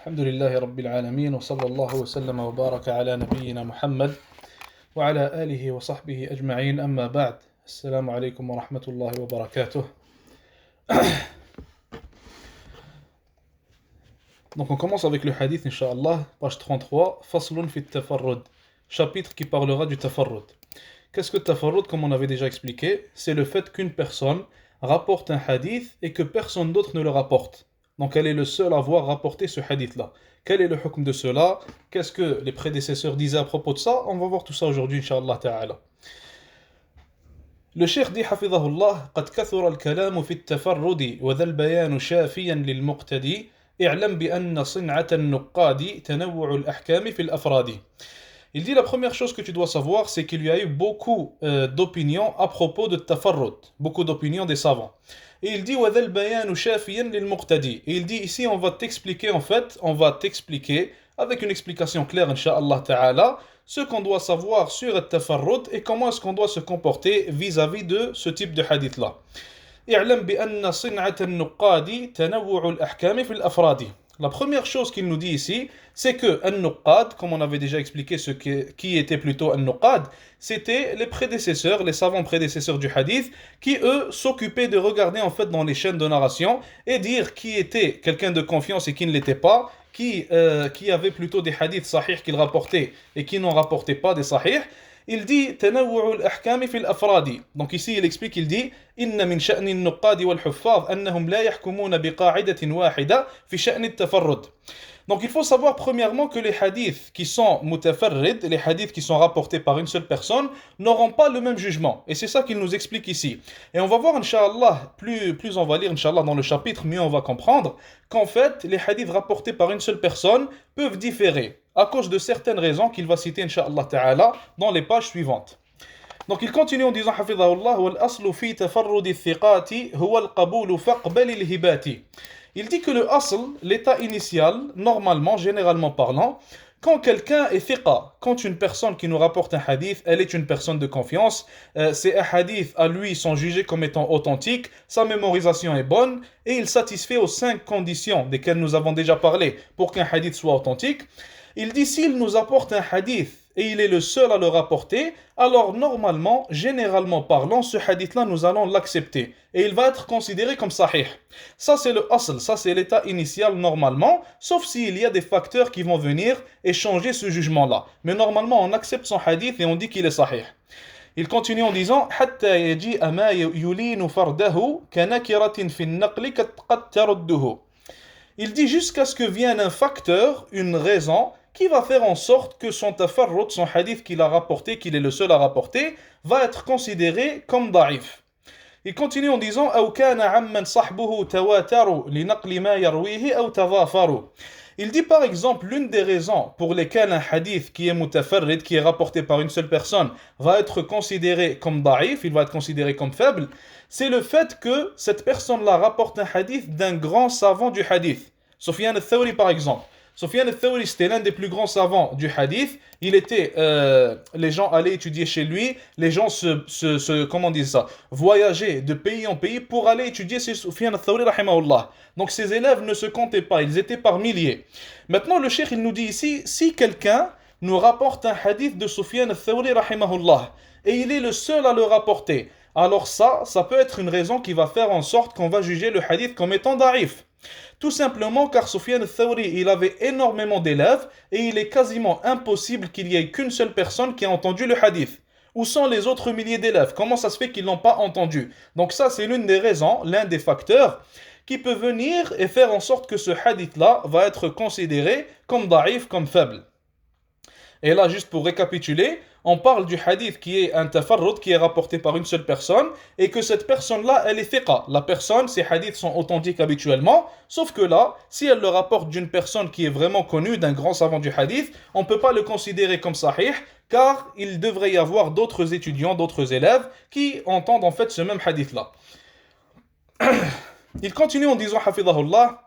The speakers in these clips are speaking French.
الحمد لله رب العالمين وصلى الله وسلم وبارك على نبينا محمد وعلى آله وصحبه أجمعين أما بعد السلام عليكم ورحمة الله وبركاته. Donc on commence avec le hadith Inch'Allah, page 33, Faslun fit tafarrud, chapitre qui parlera du tafarrud. Qu'est-ce que tafarrud? Comme on avait déjà expliqué, c'est le fait qu'une personne rapporte un hadith et que personne d'autre ne le rapporte. Donc elle est le seul à avoir rapporté ce hadith-là. Quel est le hukm de cela? Qu'est-ce que les prédécesseurs disaient à propos de ça? On va voir tout ça aujourd'hui, Inch'Allah ta'ala. Le cheikh dit, Hafidhahullah, قد كثر الكلام في التفرد وذا البيان شافيا للمقتدي اعلم بأن صنعة النقاد تنوع الأحكام في الأفراد. Il dit la première chose que tu dois savoir, c'est qu'il y a eu beaucoup d'opinions à propos de tafarrud, beaucoup d'opinions des savants. Et il dit وَذَا الْبَيَانُ شَافِيًا لِلْمُقْتَدِي. Et il dit ici, on va t'expliquer avec une explication claire, Inch'Allah Ta'ala, ce qu'on doit savoir sur le tafarrud et comment est-ce qu'on doit se comporter vis-à-vis de ce type de hadith-là. اعلم بأن صنعة النقاد تنوع الأحكام في الأفراد. La première chose qu'il nous dit ici, c'est que An-Nuqad, comme on avait déjà expliqué qui était plutôt An-Nuqad, c'était les prédécesseurs, les savants prédécesseurs du hadith, qui eux s'occupaient de regarder en fait dans les chaînes de narration et dire qui était quelqu'un de confiance et qui ne l'était pas, qui avait plutôt des hadiths sahih qu'il rapportait et qui n'en rapportaient pas des sahih. Il dit تنوع الأحكام في الأفراد. Donc ici il explique, il dit إن من شأن النقاد والحفاظ أنهم لا يحكمون بقاعدة واحدة في شأن التفرد. Donc il faut savoir premièrement que les hadiths qui sont mutafarrid, les hadiths qui sont rapportés par une seule personne, n'auront pas le même jugement. Et c'est ça qu'il nous explique ici. Et on va voir, Inch'Allah, plus on va lire, Inch'Allah, dans le chapitre, mieux on va comprendre qu'en fait, les hadiths rapportés par une seule personne peuvent différer à cause de certaines raisons qu'il va citer, Inch'Allah Ta'ala, dans les pages suivantes. Donc il continue en disant, Hafidhahullah, وَالْأَصْلُ فِي تَفَرُّدِ الثِّقَاتِ هُوَ الْقَبُولُ فَقْبَلِ الْهِبَاتِ. Il dit que le asl, l'état initial, normalement, généralement parlant, quand quelqu'un est thiqa, quand une personne qui nous rapporte un hadith, elle est une personne de confiance, ces hadiths à lui sont jugés comme étant authentiques, sa mémorisation est bonne, et il satisfait aux 5 conditions desquelles nous avons déjà parlé pour qu'un hadith soit authentique. Il dit s'il nous apporte un hadith et il est le seul à le rapporter, alors normalement, généralement parlant, ce hadith-là, nous allons l'accepter. Et il va être considéré comme sahih. Ça, c'est le asl, ça, c'est l'état initial normalement, sauf s'il y a des facteurs qui vont venir et changer ce jugement-là. Mais normalement, on accepte son hadith et on dit qu'il est sahih. Il continue en disant حتى يجيء ما يلين فرده كنكرة في النقل قد ترده. Il dit jusqu'à ce que vienne un facteur, une raison, qui va faire en sorte que son tafarrud, son hadith qu'il a rapporté, qu'il est le seul à rapporter, va être considéré comme da'if. Il continue en disant أو كان عمن صحبه تواتر لنقل ما يرويه أو تضافر. Il dit par exemple l'une des raisons pour lesquelles un hadith qui est mutafarrid, qui est rapporté par une seule personne, va être considéré comme da'if, il va être considéré comme faible, c'est le fait que cette personne-là rapporte un hadith d'un grand savant du hadith. Sufyan al-Thawri par exemple. Sufyan al-Thawri, c'était l'un des plus grands savants du hadith. Les gens allaient étudier chez lui, les gens comment on dit ça, voyageaient de pays en pays pour aller étudier chez Sufyan al-Thawri, rahimahullah. Donc ces élèves ne se comptaient pas, ils étaient par milliers. Maintenant le cheikh il nous dit ici, si quelqu'un nous rapporte un hadith de Sufyan al-Thawri, rahimahullah, et il est le seul à le rapporter, alors ça peut être une raison qui va faire en sorte qu'on va juger le hadith comme étant da'if. Tout simplement car Sufyan al-Thawri, il avait énormément d'élèves et il est quasiment impossible qu'il y ait qu'une seule personne qui a entendu le hadith. Où sont les autres milliers d'élèves? Comment ça se fait qu'ils ne l'ont pas entendu? Donc ça, c'est l'une des raisons, l'un des facteurs qui peut venir et faire en sorte que ce hadith-là va être considéré comme da'if, comme faible. Et là, juste pour récapituler, on parle du hadith qui est un tafarrud, qui est rapporté par une seule personne, et que cette personne-là, elle est thiqa. La personne, ses hadiths sont authentiques habituellement, sauf que là, si elle le rapporte d'une personne qui est vraiment connue, d'un grand savant du hadith, on ne peut pas le considérer comme sahih, car il devrait y avoir d'autres étudiants, d'autres élèves, qui entendent en fait ce même hadith-là. Il continue en disant, Hafidhahullah,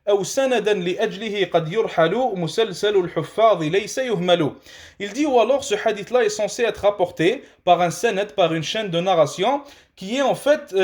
أو سندا لأجله قد يرحل مسلسل الحفاظ ليس يهمل. Il dit ou alors ce hadith-là est censé être rapporté par un sanad, par une chaîne de narration qui est en fait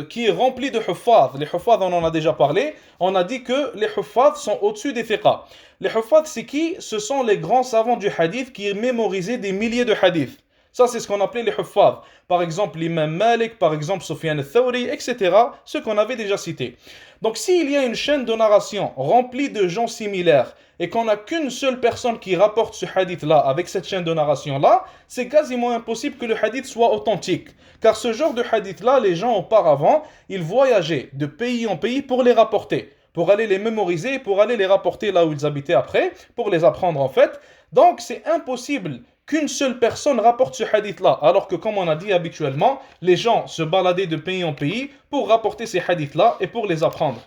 qui est remplie de huffaz. Les huffaz, on en a déjà parlé. On a dit que les huffaz sont au-dessus des thiqa. Les huffaz, c'est qui? Ce sont les grands savants du hadith qui mémorisaient des milliers de hadiths. Ça, c'est ce qu'on appelait les huffaz. Par exemple, l'imam Malik, par exemple, Sufyan al-Thawri, etc. Ceux qu'on avait déjà cités. Donc, s'il y a une chaîne de narration remplie de gens similaires et qu'on n'a qu'une seule personne qui rapporte ce hadith-là avec cette chaîne de narration-là, c'est quasiment impossible que le hadith soit authentique. Car ce genre de hadith-là, les gens auparavant, ils voyageaient de pays en pays pour les rapporter, pour aller les mémoriser, pour aller les rapporter là où ils habitaient après, pour les apprendre en fait. Donc, c'est impossible qu'une seule personne rapporte ce hadith-là, alors que comme on a dit habituellement, les gens se baladaient de pays en pays pour rapporter ces hadiths-là et pour les apprendre.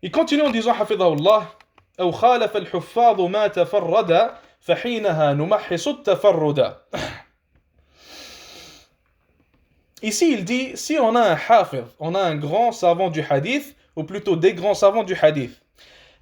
Il continue en disant Hafidahullah, أو خالف الحفاظ ما تفرد فحينها نمحص التفرد. Ici il dit, si on a un hafiz, on a un grand savant du hadith, ou plutôt des grands savants du hadith,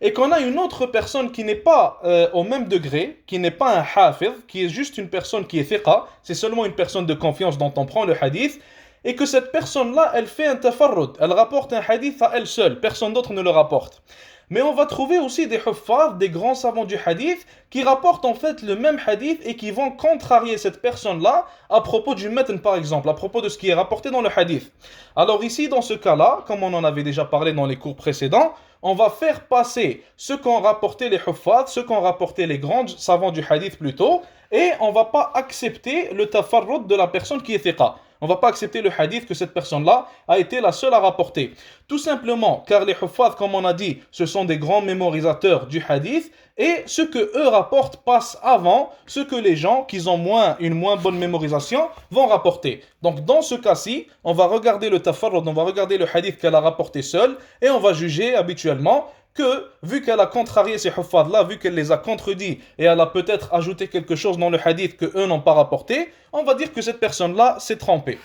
et qu'on a une autre personne qui n'est pas au même degré, qui n'est pas un hafiz, qui est juste une personne qui est thiqa, c'est seulement une personne de confiance dont on prend le hadith, et que cette personne-là, elle fait un tafarrud, elle rapporte un hadith à elle seule, personne d'autre ne le rapporte. Mais on va trouver aussi des huffaz, des grands savants du hadith, qui rapportent en fait le même hadith et qui vont contrarier cette personne-là à propos du matn par exemple, à propos de ce qui est rapporté dans le hadith. Alors ici, dans ce cas-là, comme on en avait déjà parlé dans les cours précédents, on va faire passer ce qu'ont rapporté les huffaz, ce qu'ont rapporté les grands savants du hadith plutôt, et on ne va pas accepter le tafarrud de la personne qui est thiqa. On ne va pas accepter le hadith que cette personne-là a été la seule à rapporter. Tout simplement, car les huffaz, comme on a dit, ce sont des grands mémorisateurs du hadith, et ce que eux rapportent passe avant ce que les gens qui ont une moins bonne mémorisation vont rapporter. Donc dans ce cas-ci, on va regarder le tafarrud, on va regarder le hadith qu'elle a rapporté seule, et on va juger habituellement que, vu qu'elle a contrarié ces huffaz-là, vu qu'elle les a contredits, et elle a peut-être ajouté quelque chose dans le hadith que eux n'ont pas rapporté, on va dire que cette personne-là s'est trompée.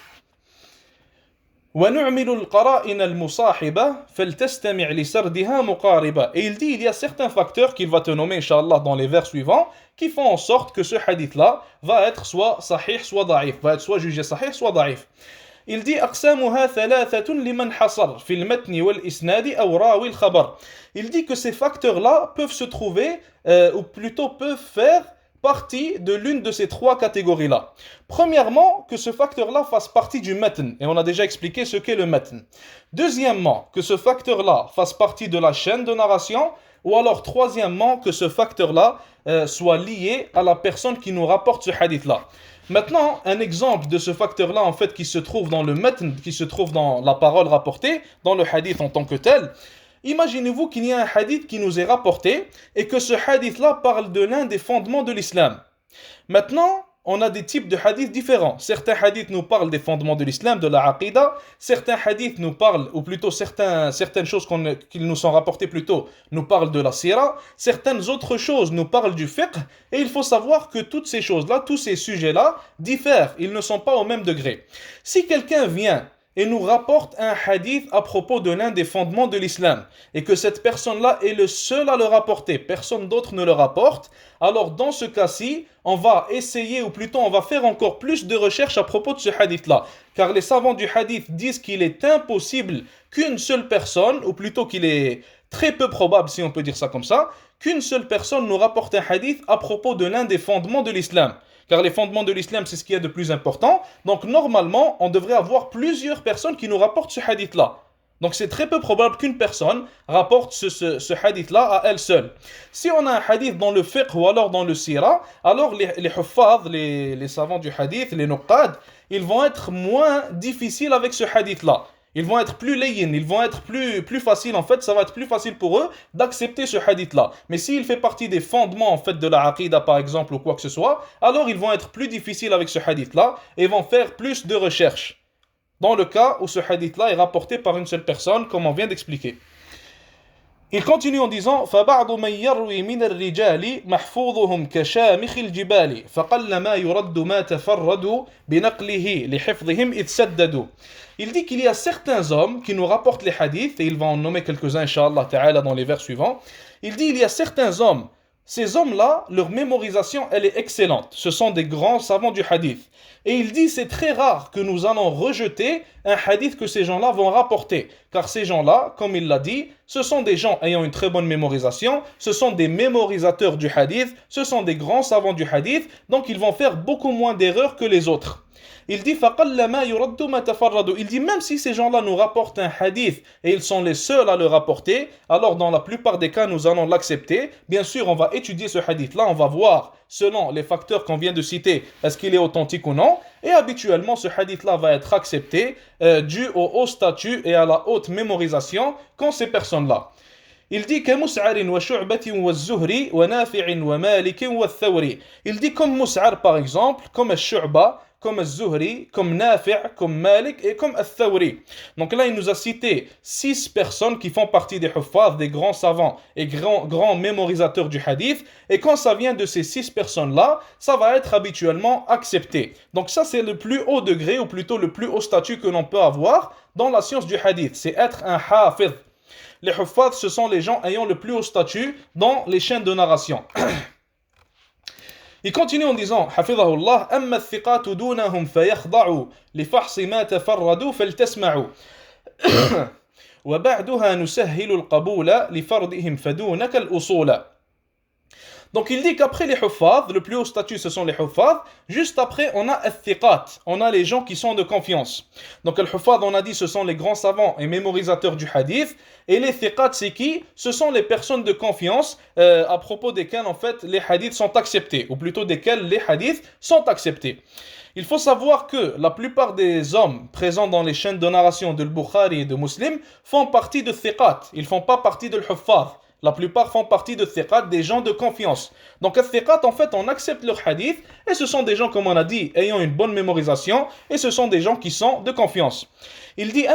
وَنُعْمِلُ الْقَرَائِنَ الْمُصَاحِبَةَ فَلْتَسْتَمِعْ لِسَرْدِهَا مُقَارِبًا. Et il dit, il y a certains facteurs qu'il va te nommer, Inch'Allah, dans les vers suivants, qui font en sorte que ce hadith-là va être soit sahih, soit da'if, va être soit jugé sahih, soit da'if. Il dit أقسامها ثلاثة لمن حصر في المتن والإسناد أو راوي الخبر. Il dit que ces facteurs-là peuvent se trouver, ou plutôt peuvent faire partie de l'une de ces trois catégories-là. Premièrement, que ce facteur-là fasse partie du matn, et on a déjà expliqué ce qu'est le matn. Deuxièmement, que ce facteur-là fasse partie de la chaîne de narration, ou alors troisièmement, que ce facteur-là soit lié à la personne qui nous rapporte ce hadith-là. Maintenant, un exemple de ce facteur-là, en fait, qui se trouve dans le matn, qui se trouve dans la parole rapportée, dans le hadith en tant que tel. Imaginez-vous qu'il y a un hadith qui nous est rapporté et que ce hadith-là parle de l'un des fondements de l'islam. Maintenant, on a des types de hadiths différents. Certains hadiths nous parlent des fondements de l'islam, de la aqidah. Certains hadiths nous parlent, ou plutôt certaines choses qui nous sont rapportées plutôt, nous parlent de la sira. Certaines autres choses nous parlent du fiqh. Et il faut savoir que toutes ces choses-là, tous ces sujets-là, diffèrent. Ils ne sont pas au même degré. Si quelqu'un vient et nous rapporte un hadith à propos de l'un des fondements de l'islam, et que cette personne-là est le seul à le rapporter, personne d'autre ne le rapporte, alors dans ce cas-ci, on va essayer, ou plutôt on va faire encore plus de recherches à propos de ce hadith-là. Car les savants du hadith disent qu'il est impossible qu'une seule personne, ou plutôt qu'il est très peu probable, si on peut dire ça comme ça, qu'une seule personne nous rapporte un hadith à propos de l'un des fondements de l'islam. Car les fondements de l'islam, c'est ce qu'il y a de plus important. Donc normalement, on devrait avoir plusieurs personnes qui nous rapportent ce hadith-là. Donc c'est très peu probable qu'une personne rapporte ce hadith-là à elle seule. Si on a un hadith dans le fiqh ou alors dans le sira, alors les huffaz, les savants du hadith, les nuqad, ils vont être moins difficiles avec ce hadith-là. Ils vont être plus layyin, ils vont être plus faciles, en fait, ça va être plus facile pour eux d'accepter ce hadith-là. Mais s'il fait partie des fondements, en fait, de la aqidah, par exemple, ou quoi que ce soit, alors ils vont être plus difficiles avec ce hadith-là et vont faire plus de recherches. Dans le cas où ce hadith-là est rapporté par une seule personne, comme on vient d'expliquer. Il continue en disant فبعض من يروي من الرجال محفوظهم كشامخ الجبال فقل ما يرد ما تفردوا بنقله لحفظهم إذ سددوا. Il dit qu'il y a certains hommes qui nous rapportent les hadiths, et il va en nommer quelques-uns, Inch'Allah Ta'ala, dans les vers suivants. Il dit il y a certains hommes, ces hommes-là, leur mémorisation, elle est excellente. Ce sont des grands savants du hadith. Et il dit c'est très rare que nous allons rejeter un hadith que ces gens-là vont rapporter. Car ces gens-là, comme il l'a dit, ce sont des gens ayant une très bonne mémorisation, ce sont des mémorisateurs du hadith, ce sont des grands savants du hadith, donc ils vont faire beaucoup moins d'erreurs que les autres. Il dit il dit même si ces gens-là nous rapportent un hadith et ils sont les seuls à le rapporter, alors dans la plupart des cas nous allons l'accepter. Bien sûr on va étudier ce hadith-là, on va voir selon les facteurs qu'on vient de citer, est-ce qu'il est authentique ou non, et habituellement ce hadith-là va être accepté dû au haut statut et à la haute mémorisation qu'ont ces personnes-là. Il dit كمسعر وشعبة والزهري ونافع ومالك والثوري. Il dit comme Mus'ar par exemple, comme Al-Shu'ba, comme Al-Zuhri, comme Nafi', comme Malik et comme Al-Thawri. Donc là, il nous a cité 6 personnes qui font partie des huffaz, des grands savants et grands mémorisateurs du hadith. Et quand ça vient de ces 6 personnes-là, ça va être habituellement accepté. Donc ça, c'est le plus haut degré, ou plutôt le plus haut statut que l'on peut avoir dans la science du hadith. C'est être un hafiz. Les huffaz, ce sont les gens ayant le plus haut statut dans les chaînes de narration. Il continue en disant حفظه الله أما الثقات دونهم فيخضعوا لفحص ما تفردوا فلتسمعوا وبعدها نسهل القبول لفردهم فدونك الأصول. Donc il dit qu'après les huffaz, le plus haut statut ce sont les huffaz, juste après on a al-thiqat, on a les gens qui sont de confiance. Donc al-huffaz on a dit ce sont les grands savants et mémorisateurs du hadith, et les thiqat c'est qui? Ce sont les personnes de confiance à propos desquelles en fait les hadiths sont acceptés, ou plutôt desquels les hadiths sont acceptés. Il faut savoir que la plupart des hommes présents dans les chaînes de narration de Bukhari et de Muslim font partie de thiqat, ils font pas partie de l'huffaz. La plupart font partie de thiqat, des gens de confiance. Donc, thiqat, en fait, on accepte leur hadith, et ce sont des gens, comme on a dit, ayant une bonne mémorisation, et ce sont des gens qui sont de confiance. Il dit,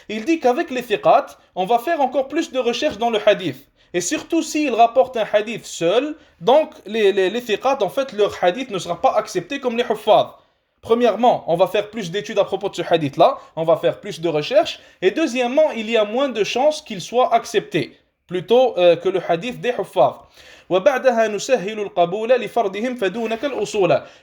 il dit qu'avec les thiqat, on va faire encore plus de recherches dans le hadith. Et surtout s'ils rapportent un hadith seul, donc les thiqat, en fait, leur hadith ne sera pas accepté comme les huffaz. Premièrement, on va faire plus d'études à propos de ce hadith-là, on va faire plus de recherches, et deuxièmement, il y a moins de chances qu'il soit accepté, plutôt que le hadith des huffaz.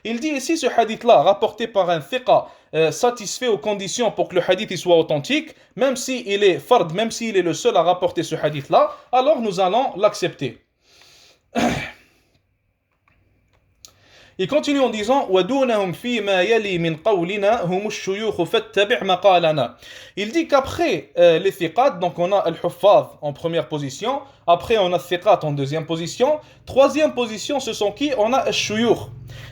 Il dit ici ce hadith-là, rapporté par un thiqa, satisfait aux conditions pour que le hadith soit authentique, même s'il est fard, même s'il est le seul à rapporter ce hadith-là, alors nous allons l'accepter. Il continue en disant il dit qu'après les thiqat, donc on a al-huffaz en première position, après on a thiqat en deuxième position, troisième position ce sont qui? On a al-shuyukh.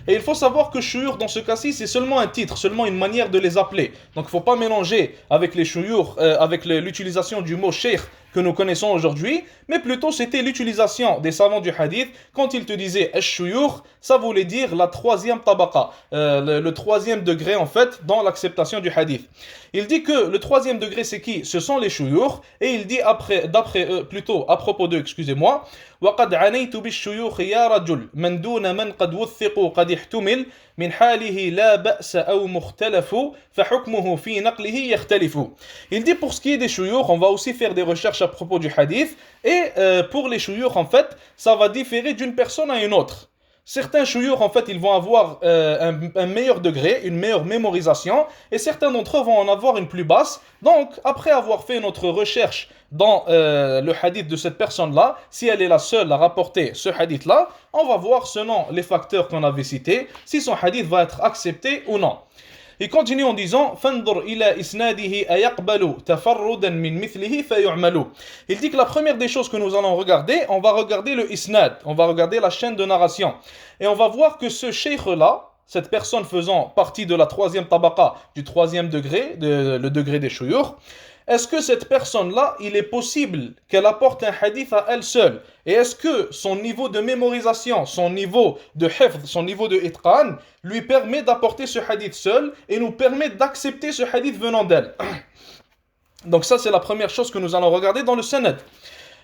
Et il faut savoir que shuyukh dans ce cas-ci c'est seulement un titre, seulement une manière de les appeler. Donc il ne faut pas mélanger avec les shuyukh, avec l'utilisation du mot sheikh que nous connaissons aujourd'hui, mais plutôt c'était l'utilisation des savants du hadith. Quand ils te disaient al-shuyukh, ça voulait dire la troisième tabaqa, le troisième degré en fait dans l'acceptation du hadith. Il dit que le troisième degré c'est qui? Ce sont les shuyukh, et il dit d'après eux, plutôt à propos d'eux, excusez-moi, وقد عنيت بالشيوخ يا رجل من دون من قد وثقوا قد احتمل من حاله لا بأس أو مختلف فحكمه في نقله يختلف. Il dit pour ce qui est des shuyukh, on va aussi faire des recherches à propos du hadith, et pour les shuyukh en fait, ça va différer d'une personne à une autre. Certains shuyukh, en fait, ils vont avoir un meilleur degré, une meilleure mémorisation, et certains d'entre eux vont en avoir une plus basse. Donc, après avoir fait notre recherche dans le hadith de cette personne-là, si elle est la seule à rapporter ce hadith-là, on va voir selon les facteurs qu'on avait cités, si son hadith va être accepté ou non. Il continue en disant فانظر إلى إسناده أيقبل تفردا من مثله فيعمل. Il dit que la première des choses que nous allons regarder, on va regarder le isnad, on va regarder la chaîne de narration, et on va voir que ce cheikh-là, cette personne faisant partie de la troisième tabaqa, du troisième degré, le degré des shuyukh, est-ce que cette personne-là, il est possible qu'elle apporte un hadith à elle seule? Et est-ce que son niveau de mémorisation, son niveau de hifd, son niveau de itqan, lui permet d'apporter ce hadith seul et nous permet d'accepter ce hadith venant d'elle? Donc ça c'est la première chose que nous allons regarder dans le sanad.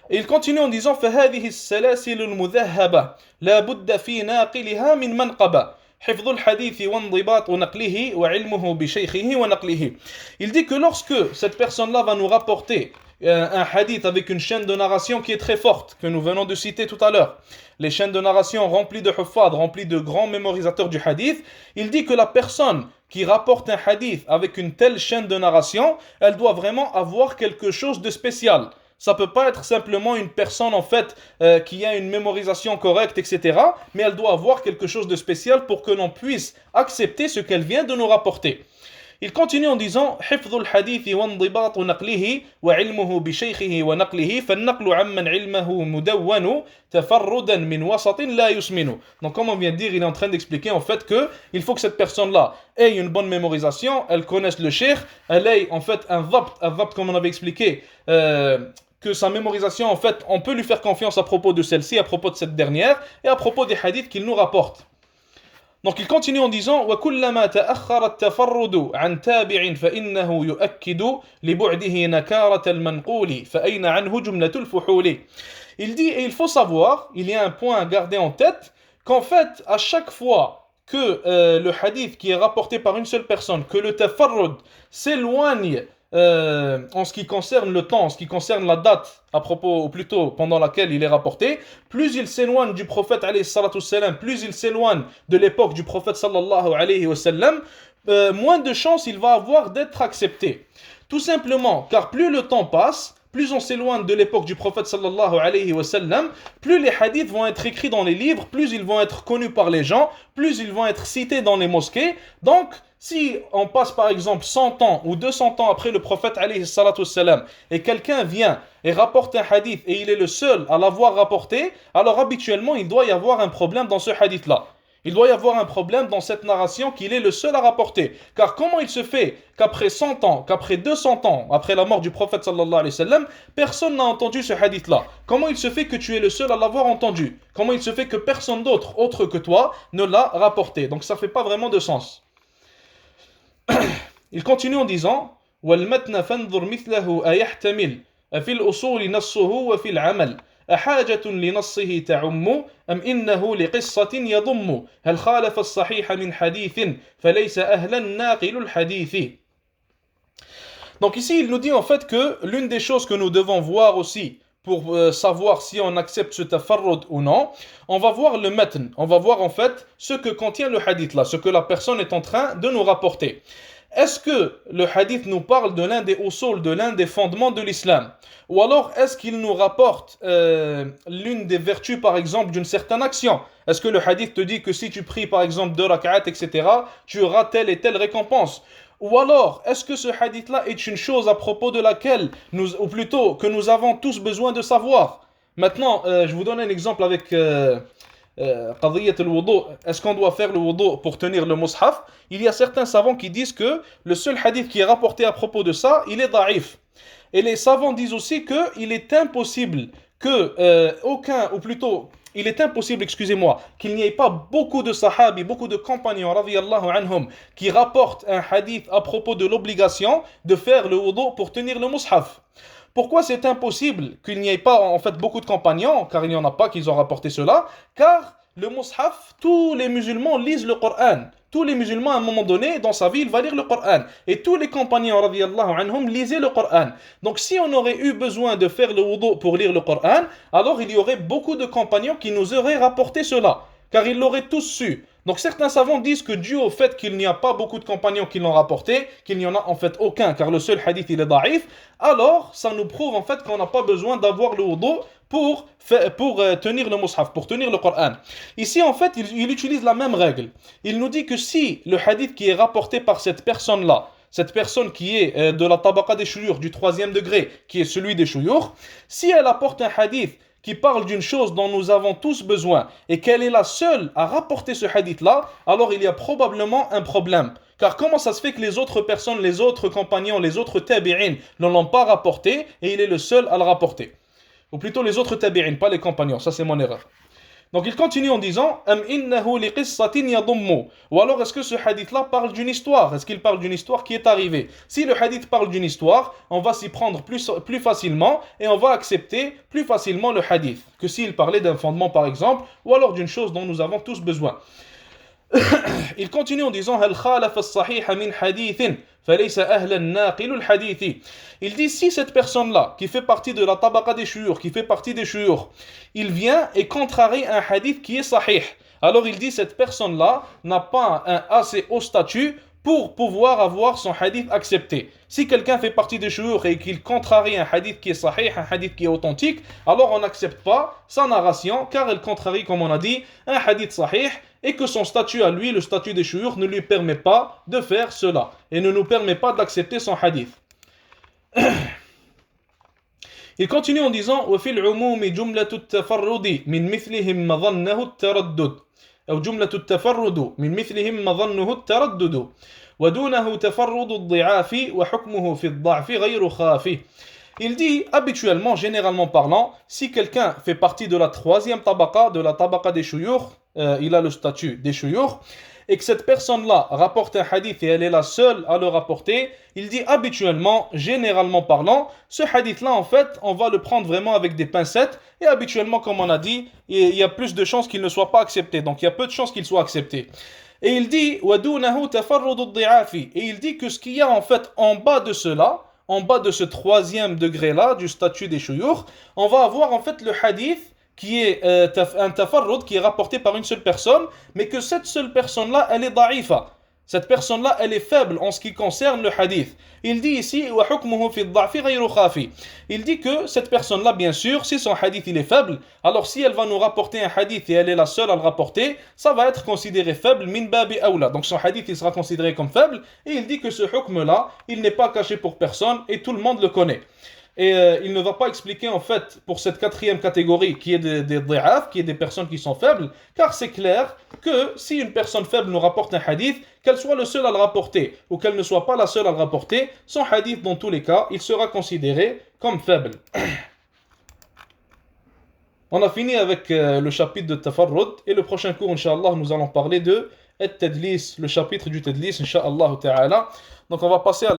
Et il continue en disant فهذه السلاسل المذهبة لا بد في ناقلها من منقبة حفظ الحديث وانضباط نقله وعلمه بشيخه ونقله. Il dit que lorsque cette personne-là va nous rapporter un hadith avec une chaîne de narration qui est très forte, que nous venons de citer tout à l'heure, les chaînes de narration remplies de huffaz, remplies de grands mémorisateurs du hadith, il dit que la personne qui rapporte un hadith avec une telle chaîne de narration, elle doit vraiment avoir quelque chose de spécial. Ça peut pas être simplement une personne en fait qui a une mémorisation correcte, etc. Mais elle doit avoir quelque chose de spécial pour que l'on puisse accepter ce qu'elle vient de nous rapporter. Il continue en disant حفظ الحديث وانضباط نقله وعلمه بشيخه ونقله فالنقل عمن علمه مدون تفردا من وسط لا يسمن. Donc comme on vient de dire, il est en train d'expliquer en fait que il faut que cette personne-là ait une bonne mémorisation, elle connaisse le cheikh, elle ait en fait un dhabt comme on avait expliqué, que sa mémorisation en fait on peut lui faire confiance à propos de celle-ci, à propos de cette dernière et à propos des hadiths qu'il nous rapporte. Donc il continue en disant وَكُلَّمَا تَأَخَّرَ التَّفَرُّدُ عَنْ تَابِعٍ فَإِنَّهُ يُؤَكِّدُ لِبُعْدِهِ نَكَارَةَ الْمَنْقُولِ فَأَيْنَ عَنْهُ جُمْلَةُ الْفُحُولِ. Il dit, et il faut savoir, il y a un point à garder en tête, qu'en fait, à chaque fois que le hadith qui est rapporté par une seule personne, que le tafarrud s'éloigne en ce qui concerne le temps, en ce qui concerne la date à propos, ou plutôt pendant laquelle il est rapporté, plus il s'éloigne du prophète alayhi salatu wassalam, plus il s'éloigne de l'époque du prophète sallallahu alayhi wa sallam, moins de chances il va avoir d'être accepté. Tout simplement, car plus le temps passe, plus on s'éloigne de l'époque du prophète sallallahu alayhi wa sallam, plus les hadiths vont être écrits dans les livres, plus ils vont être connus par les gens, plus ils vont être cités dans les mosquées. Donc, si on passe par exemple 100 ans ou 200 ans après le prophète alayhi salatu wassalam, et quelqu'un vient et rapporte un hadith et il est le seul à l'avoir rapporté, alors habituellement il doit y avoir un problème dans ce hadith-là. Il doit y avoir un problème dans cette narration qu'il est le seul à rapporter. Car comment il se fait qu'après 100 ans, qu'après 200 ans, après la mort du prophète sallallahu alayhi wa sallam, personne n'a entendu ce hadith-là? Comment il se fait que tu es le seul à l'avoir entendu? Comment il se fait que personne d'autre, autre que toi, ne l'a rapporté? Donc ça ne fait pas vraiment de sens. Il continue en disant وَالْمَتْنَ فَانْظُرْ مِثْلَهُ أَيَحْتَمِلْ أَفِي الْأُصُولِ نَصُّهُ وَفِي الْعَمَلِ أحاجة لنصه تعم أم إنه لقصة يضم هل خالف الصحيح من حديث فليس أهلا ناقل الحديث. Donc ici il nous dit en fait que l'une des choses que nous devons voir aussi pour savoir si on accepte ce tafarrud ou non, on va voir le matn, on va voir en fait ce que contient le hadith là, ce que la personne est en train de nous rapporter. Est-ce que le hadith nous parle de l'un des usul, de l'un des fondements de l'islam? Ou alors est-ce qu'il nous rapporte l'une des vertus par exemple d'une certaine action? Est-ce que le hadith te dit que si tu pries par exemple 2 rak'at, etc., tu auras telle et telle récompense? Ou alors, est-ce que ce hadith-là est une chose à propos de laquelle, ou plutôt que nous avons tous besoin de savoir? Maintenant, je vous donne un exemple avec qadiyat al-wudu. Est-ce qu'on doit faire le wudu pour tenir le mushaf? Il y a certains savants qui disent que le seul hadith qui est rapporté à propos de ça, il est da'if. Et les savants disent aussi qu'il est impossible il est impossible, excusez-moi, qu'il n'y ait pas beaucoup de sahabis, beaucoup de compagnons, radiyallahu anhum, qui rapportent un hadith à propos de l'obligation de faire le wudu pour tenir le mushaf. Pourquoi c'est impossible qu'il n'y ait pas en fait beaucoup de compagnons, car il n'y en a pas qui ont rapporté cela? Car le mushaf, tous les musulmans lisent le Coran. Tous les musulmans, à un moment donné, dans sa vie, il va lire le Coran. Et tous les compagnons, radiyallahu anhum, lisaient le Coran. Donc si on aurait eu besoin de faire le wudu pour lire le Coran, alors il y aurait beaucoup de compagnons qui nous auraient rapporté cela. Car ils l'auraient tous su. Donc certains savants disent que dû au fait qu'il n'y a pas beaucoup de compagnons qui l'ont rapporté, qu'il n'y en a en fait aucun, car le seul hadith il est da'if, alors ça nous prouve en fait qu'on n'a pas besoin d'avoir le wudu pour tenir le mushaf, pour tenir le Coran. Ici en fait il utilise la même règle. Il nous dit que si le hadith qui est rapporté par cette personne-là, cette personne qui est de la tabaqa des shuyukh, du 3e degré, qui est celui des shuyukh, si elle apporte un hadith qui parle d'une chose dont nous avons tous besoin et qu'elle est la seule à rapporter ce hadith-là, alors il y a probablement un problème. Car comment ça se fait que les autres personnes, les autres compagnons, les autres tabi'in ne l'ont pas rapporté et il est le seul à le rapporter? Ou plutôt les autres tabi'in, pas les compagnons, ça c'est mon erreur. Donc il continue en disant Am innahu li qissatin yadummu. Ou alors est-ce que ce hadith-là parle d'une histoire? Est-ce qu'il parle d'une histoire qui est arrivée? Si le hadith parle d'une histoire, on va s'y prendre plus facilement et on va accepter plus facilement le hadith que s'il parlait d'un fondement par exemple ou alors d'une chose dont nous avons tous besoin. Il continue en disant هل خالف الصحيح من حديث فليس أهلا ناقل الحديث. Il dit si cette personne-là qui fait partie de la tabaqa des shuyukh, qui fait partie des shuyukh, il vient et contrarie un hadith qui est sahih, alors il dit cette personne-là n'a pas un assez haut statut pour pouvoir avoir son hadith accepté. Si quelqu'un fait partie des shuyukh et qu'il contrarie un hadith qui est sahih, un hadith qui est authentique, alors on n'accepte pas sa narration car elle contrarie, comme on a dit, un hadith sahih et que son statut à lui, le statut des shuyukh, ne lui permet pas de faire cela et ne nous permet pas d'accepter son hadith. Il continue en disant وفي العموم جملة التفرد من مثلهم مظنه التردد أو جملة التفرد من مثلهم مظنه التردد ودونه تفرد الضعاف وحكمه في الضعف غير خاف. Il dit habituellement, généralement parlant, si quelqu'un fait partie de la troisième tabaqa, de la tabaqa des shuyukh, il a le statut des shuyukh, et que cette personne-là rapporte un hadith et elle est la seule à le rapporter, il dit habituellement, généralement parlant, ce hadith-là en fait, on va le prendre vraiment avec des pincettes, et habituellement, comme on a dit, il y a plus de chances qu'il ne soit pas accepté, donc il y a peu de chances qu'il soit accepté. Et il dit, وَدُونَهُ تَفَرُّدُ الضِّعَافِ. Et il dit que ce qu'il y a en fait en bas de cela, en bas de ce troisième degré-là, du statut des shuyukh, on va avoir en fait le hadith qui est un tafarrud qui est rapporté par une seule personne, mais que cette seule personne-là, elle est da'ifa. Cette personne-là, elle est faible en ce qui concerne le hadith. Il dit ici, وَحُكْمُهُ فِي الضَّعْفِ غَيْرُ خَافِ. Il dit que cette personne-là, bien sûr, si son hadith il est faible, alors si elle va nous rapporter un hadith et elle est la seule à le rapporter, ça va être considéré faible, min babi awla. Donc son hadith il sera considéré comme faible, et il dit que ce hukm-là, il n'est pas caché pour personne, et tout le monde le connaît. Et il ne va pas expliquer en fait pour cette quatrième catégorie qui est des dhi'af, qui est des personnes qui sont faibles, car c'est clair que si une personne faible nous rapporte un hadith, qu'elle soit le seul à le rapporter ou qu'elle ne soit pas la seule à le rapporter, son hadith dans tous les cas, il sera considéré comme faible. On a fini avec le chapitre de Tafarrud et le prochain cours, Inch'Allah, nous allons parler de At-Tadlis, le chapitre du Tadlis, Inch'Allah ta'ala. Donc on va passer à